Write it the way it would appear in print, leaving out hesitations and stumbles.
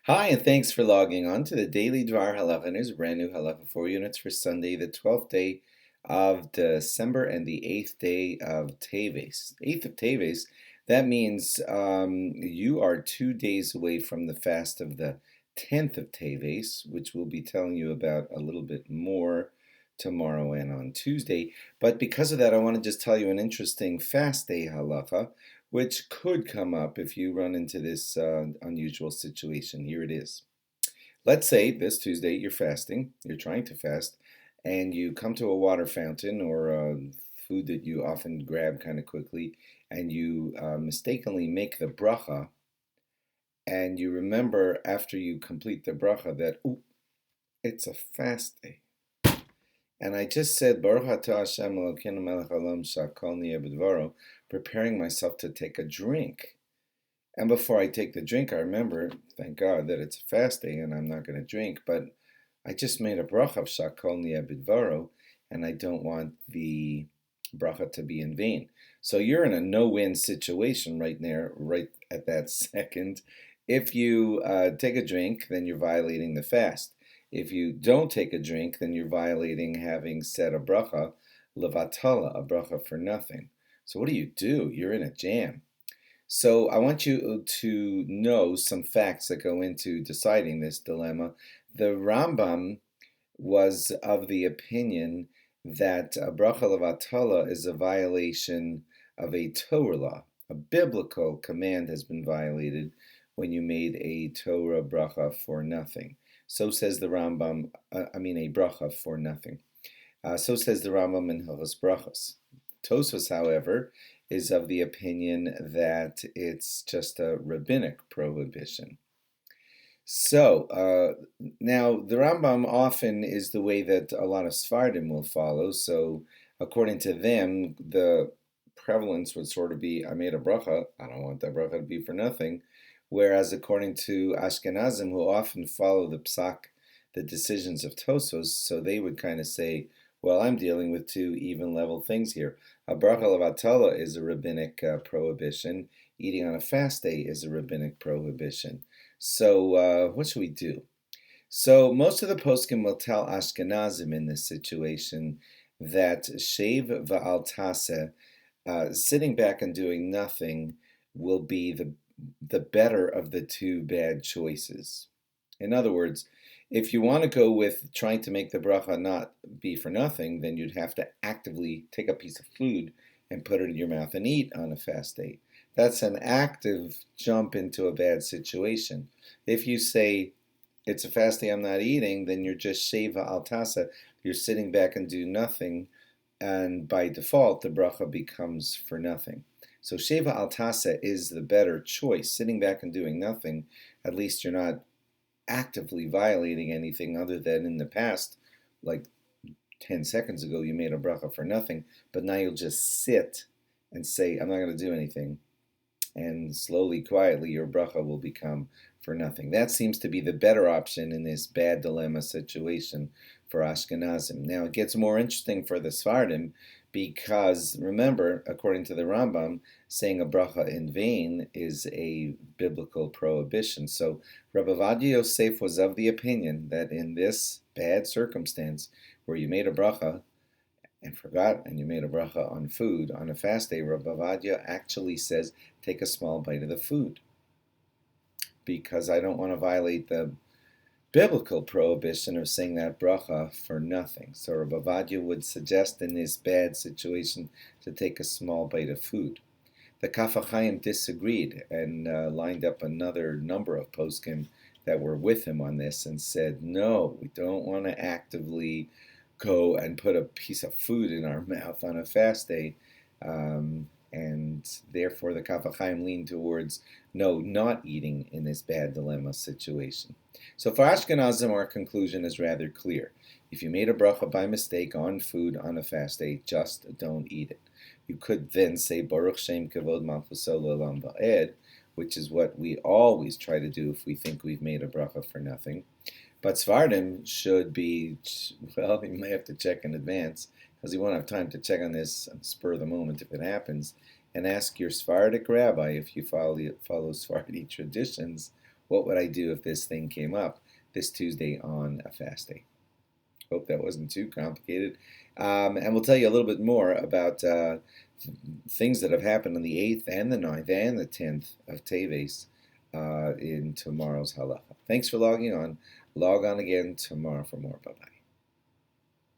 Hi, and thanks for logging on to the Daily DVAR HaLacha. And here's a brand new HaLacha 4 units for Sunday, the 12th day of December and the 8th day of Teves. 8th of Teves, that means you are 2 days away from the fast of the 10th of Teves, which we'll be telling you about a little bit more tomorrow and on Tuesday. But because of that, I want to just tell you an interesting fast day halacha, which could come up if you run into this unusual situation. Here it is. Let's say this Tuesday you're fasting, you're trying to fast, and you come to a water fountain or food that you often grab kind of quickly, and you mistakenly make the bracha, and you remember after you complete the bracha that, ooh, it's a fast day. And I just said, Baruch atah Hashem Elokeinu melech haolam shehakol niyeh b'dvaro, preparing myself to take a drink. And before I take the drink, I remember, thank God, that it's a fast day and I'm not going to drink, but I just made a bracha of shehakol niyeh b'dvaro, and I don't want the bracha to be in vain. So you're in a no-win situation right there, right at that second. If you take a drink, then you're violating the fast. If you don't take a drink, then you're violating having said a bracha, levatala, a bracha for nothing. So what do? You're in a jam. So I want you to know some facts that go into deciding this dilemma. The Rambam was of the opinion that a bracha levatala is a violation of a Torah law. A biblical command has been violated when you made a Torah bracha for nothing. So says the Rambam, a bracha for nothing. So says the Rambam in Hilchos Brachos. Tosfos, however, is of the opinion that it's just a rabbinic prohibition. So now the Rambam often is the way that a lot of Sfardim will follow. So according to them, the prevalence would sort of be, I made a bracha, I don't want that bracha to be for nothing. Whereas according to Ashkenazim, who often follow the psak, the decisions of Tosfos, so they would kind of say, well, I'm dealing with two even level things here. A bracha levatala is a rabbinic prohibition. Eating on a fast day is a rabbinic prohibition. So what should we do? So most of the poskim will tell Ashkenazim in this situation that shev va'al taseh, sitting back and doing nothing, will be the better of the two bad choices. In other words, if you want to go with trying to make the bracha not be for nothing, then you'd have to actively take a piece of food and put it in your mouth and eat on a fast day. That's an active jump into a bad situation. If you say, it's a fast day, I'm not eating, then you're just sheva al tasa, you're sitting back and do nothing, and by default, the bracha becomes for nothing. So sheva al tasa is the better choice. Sitting back and doing nothing, at least you're not actively violating anything other than in the past, like 10 seconds ago, you made a bracha for nothing, but now you'll just sit and say, I'm not going to do anything. And slowly, quietly, your bracha will become for nothing. That seems to be the better option in this bad dilemma situation for Ashkenazim. Now, it gets more interesting for the Sfardim because, remember, according to the Rambam, saying a bracha in vain is a biblical prohibition. So Rabbi Ovadia Yosef was of the opinion that in this bad circumstance where you made a bracha and forgot, and you made a bracha on food on a fast day, Rabbi Ovadia actually says, take a small bite of the food, because I don't want to violate the biblical prohibition of saying that bracha for nothing. So Rabbi Ovadia would suggest in this bad situation to take a small bite of food. The Kaf HaChaim disagreed and lined up another number of poskim that were with him on this and said, no, we don't want to actively go and put a piece of food in our mouth on a fast day, and therefore the Kaf HaChaim leaned towards no, not eating in this bad dilemma situation. So for Ashkenazim, our conclusion is rather clear. If you made a bracha by mistake on food on a fast day, just don't eat it. You could then say Baruch Shem Kavod Malchuso L'Olam Va'ed, which is what we always try to do if we think we've made a bracha for nothing. But Sfardim should be, well, you may have to check in advance, because you won't have time to check on this on the spur of the moment if it happens, and ask your Sephardic rabbi, if you follow Sephardic traditions, what would I do if this thing came up this Tuesday on a fast day? Hope that wasn't too complicated. And we'll tell you a little bit more about things that have happened on the 8th and the 9th and the 10th of Teves in tomorrow's halacha. Thanks for logging on. Log on again tomorrow for more. Bye-bye.